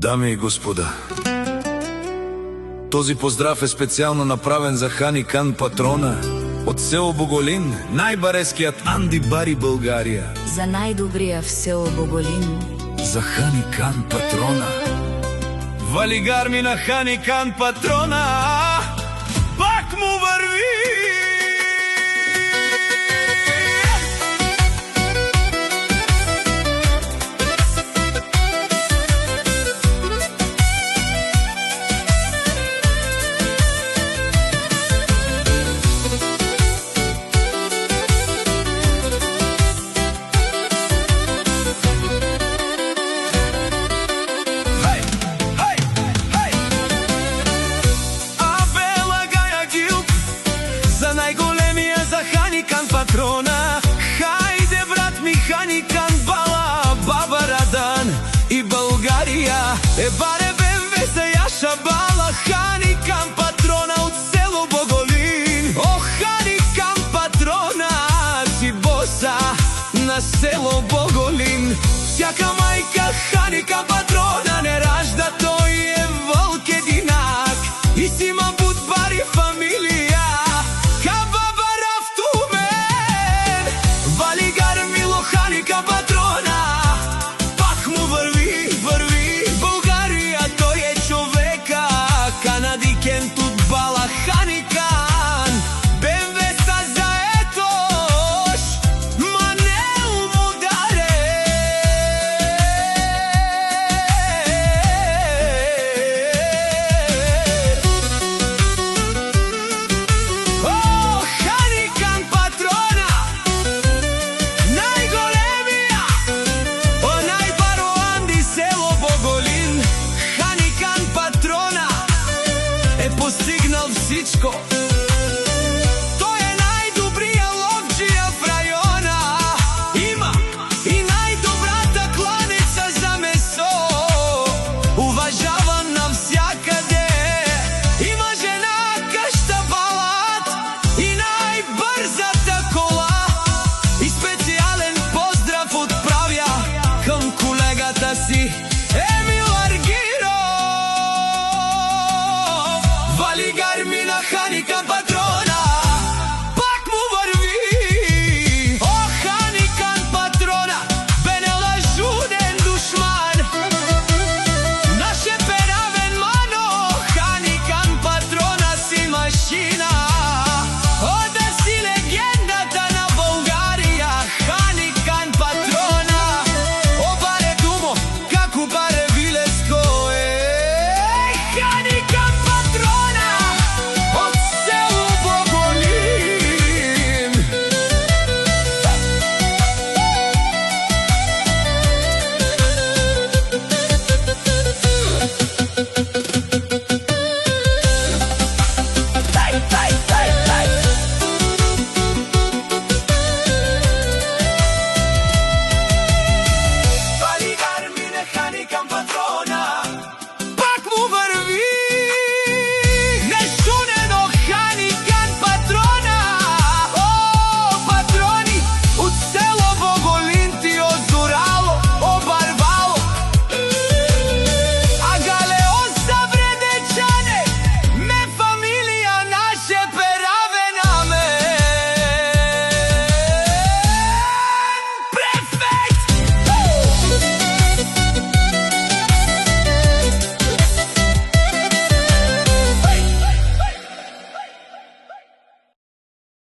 Дами и господа, този поздрав е специјално направен за Хани Кан патрона од село Боголин, најбарескиот Анди Бари Българија. За најдобрија в село Боголин. За Хани Кан патрона. Валигар ми на Хани Кан патрона, пак му върви. Најголемија за Хани Кан патрона. Хајде брат ми Хани Кан бала, баба Радан и Българија. Баре БМВ за Јаша бала, Хани Кан патрона од село Боголин. О, Хани Кан патрона, си боса на село Боголин. Сјака мајка Хани Кан патрона не ражда, тој е волк единак и си има будбари фамилија. Хани Кан патрона, пак му върви, върви Българија, тој е човека. Канадикен тут бала Хани Кан, БМВ са заетош, ма не умударе. О, Хани Кан патрона, постигнал всичко.